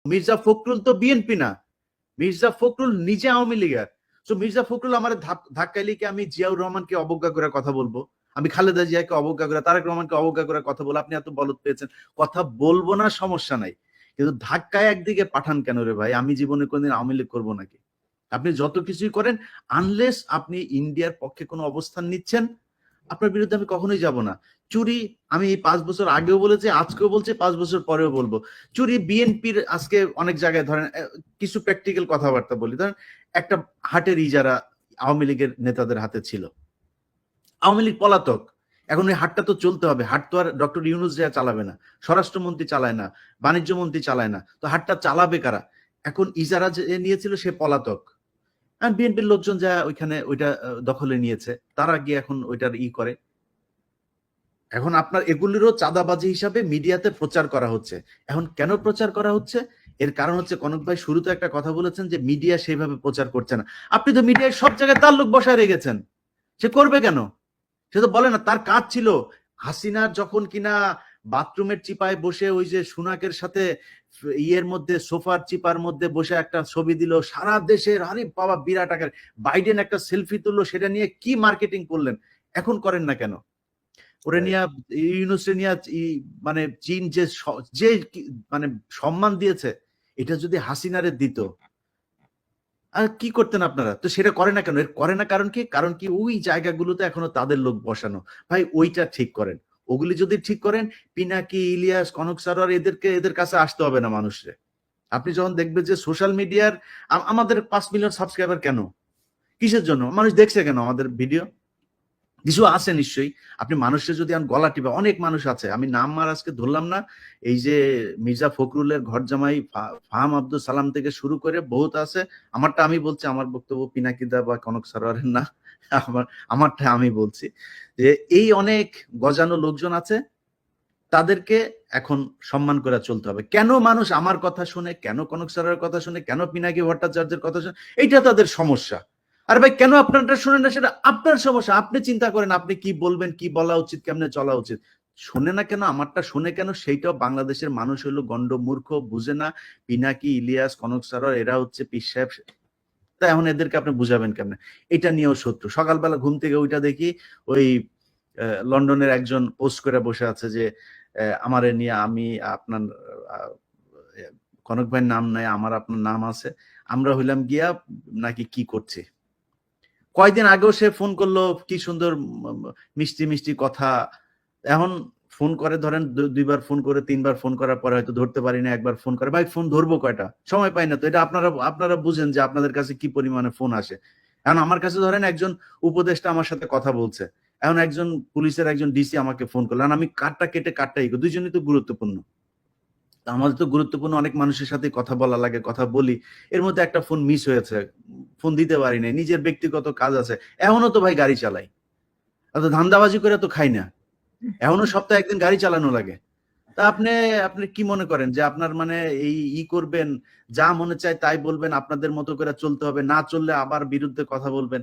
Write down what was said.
মির্জা ফখরুল তো বিএনপি না, মির্জা ফখরুল নিজে আওয়ামী লীগের। তো মির্জা ফখরুল আমার ধাক্কাইলে কি আমি জিয়াউর রহমানকে অবজ্ঞা করে কথা বলবো? আমি খালেদা জিয়াকে অবজ্ঞা করে, তারেক রহমানকে অবজ্ঞা করে কথা বলবো? আপনি এত বলদ পেয়েছেন, কথা বলবো না, সমস্যা নাই, কিন্তু ধাক্কায় একদিকে পাঠান কেন রে ভাই? আমি জীবনে কোনদিন আওয়ামী লীগ করবো নাকি? আপনি যত কিছুই করেন, আনলেস আপনি ইন্ডিয়ার পক্ষে কোনো অবস্থান নিচ্ছেন, আপনার বিরুদ্ধে আমি কখনোই যাব না। চুরি, আমি এই 5 বছর আগেও বলেছি, আজকেও বলছি, 5 বছর পরেও বলবো। চুরি বিএনপির আজকে অনেক জায়গায় ধরেন কিছু প্র্যাকটিক্যাল কথাবার্তা বলি, ধরেন একটা হাটের ইজারা আওয়ামী লীগের নেতাদের হাতে ছিল, আওয়ামী লীগ পলাতক, এখন ওই হাটটা তো চলতে হবে, হাট তো আর ডক্টর ইউনূস যা চালাবে না, স্বরাষ্ট্রমন্ত্রী চালায় না, বাণিজ্য মন্ত্রী চালায় না, তো হাটটা চালাবে কারা? এখন ইজারা যে নিয়েছিল সে পলাতক, বিএনপির লোকজন যা ওইখানে ওইটা দখলে নিয়েছে, তারা গিয়ে এখন ওইটার করে। এখন আপনার এগুলিরও চাঁদাবাজি হিসাবে মিডিয়াতে প্রচার করা হচ্ছে। এখন কেন প্রচার করা হচ্ছে? এর কারণ হচ্ছে, কনক ভাই শুরুতে একটা কথা বলেছেন যে মিডিয়া সেইভাবে প্রচার করছে না। আপনি তো মিডিয়ায় সব জায়গায় তার লোক বসায় রেখেছেন, সে করবে কেন? সে তো বলে না, তার কাজ ছিল হাসিনার যখন কিনা বাথরুমের চিপায় বসে ওই যে সুনাকের সাথে ইয়ের মধ্যে, সোফার চিপার মধ্যে বসে একটা ছবি দিল সারা দেশের, আরে বাবা বিরাট আকার, বাইডেন একটা সেলফি তুললো, সেটা নিয়ে কি মার্কেটিং করলেন, এখন করেন না কেন? ওরে নিয়ে ইউনুসে নিয়ে মানে চীন যে যে মানে সম্মান দিয়েছে, এটা যদি হাসিনারে দিত, আর কি করতেন আপনারা? তো সেটা করে না কেন? এর করে না কারণ কি? কারণ কি ওই জায়গাগুলোতে এখনো তাদের লোক বসানো। ভাই ওইটা ঠিক করেন। ওগুলি যদি ঠিক করেন, পিনাকি, ইলিয়াস, কনক সারোয়ার এদের কাছে আসতে হবে না মানুষরে। আপনি যখন দেখবেন যে সোশ্যাল মিডিয়ার আমাদের 5 মিলিয়ন সাবস্ক্রাইবার কেন? কিসের জন্য? মানুষ দেখছে কেন আমাদের ভিডিও? কিছু আছে নিশ্চয়ই। আপনি মানুষের যদি গলা টিপে, অনেক মানুষ আছে, আমি নাম আর আজকে ধরলাম না, এই যে মির্জা ফখরুলের ঘর জামাই ফাহাম আব্দুল সালাম থেকে শুরু করে বহুত আছে। আমারটা আমি বলছি, আমার বক্তব্য পিনাকিদা বা কনক সারোয়ারের না, আমারটা আমি বলছি যে এই অনেক গজানো লোকজন আছে, তাদেরকে এখন সম্মান করে চলতে হবে। কেন মানুষ আমার কথা শুনে, কেন কনক সারোয়ারের কথা শুনে, কেন পিনাকি ভট্টাচার্যের কথা শুনে, এইটা তাদের সমস্যা। আর ভাই কেন আপনারটা শুনেন না, সেটা আপনার সমস্যা। আপনি চিন্তা করেন আপনি কি বলবেন, কি বলা উচিত, কেমনে চলা উচিত। শোনে না কেন, আমারটা শুনে কেন, সেইটাও বাংলাদেশের মানুষ হলো গন্ড মূর্খ, বুঝে না। পিনাকি, ইলিয়াস, কনক সারোয়ার এরা হচ্ছে পীর সাহেব, তা এখন এদেরকে আপনি বুঝাবেন কেমনে? এটা নিয়েও শত্রু। সকালবেলা ঘুম থেকে ওইটা দেখি, ওই লন্ডনের একজন পোস্ট করে বসে আছে যে আমারে নিয়ে, আমি আপনার কনক ভাইয়ের নাম নাই, আমার আপনার নাম আছে, আমরা হইলাম গিয়া নাকি কি করছি। কয়দিন আগেও সে ফোন করলো, কি সুন্দর মিষ্টি মিষ্টি কথা। এখন ফোন করে, ধরেন 2বার ফোন করে, 3বার ফোন করার পরে হয়তো ধরতে পারি না, একবার ফোন করে, ভাই ফোন ধরবো কয়টা, সময় পাই না তো। এটা আপনারা বুঝেন যে আপনাদের কাছে কি পরিমাণে ফোন আসে। এখন আমার কাছে ধরেন একজন উপদেষ্টা আমার সাথে কথা বলছে, এখন একজন পুলিশের একজন ডিসি আমাকে ফোন করলো, আমি কারটা কেটে কারটা দুইজনই তো গুরুত্বপূর্ণ। আমাদের তো গুরুত্বপূর্ণ অনেক মানুষের সাথে কথা বলা লাগে, কথা বলি, এর মধ্যে একটা ফোন মিস হয়েছে, ফোন দিতে পারি নাই, নিজের ব্যক্তিগত কাজ আছে। এখনো তো ভাই গাড়ি চালাই, তো ধান্দাবাজি করে তো খাই না, এখনো সপ্তাহে একদিন গাড়ি চালানো লাগে। তা আপনি আপনি কি মনে করেন যে আপনার মানে এই করবেন, যা মনে চায় তাই বলবেন, আপনাদের মতো করে চলতে হবে, না চললে আবার বিরুদ্ধে কথা বলবেন?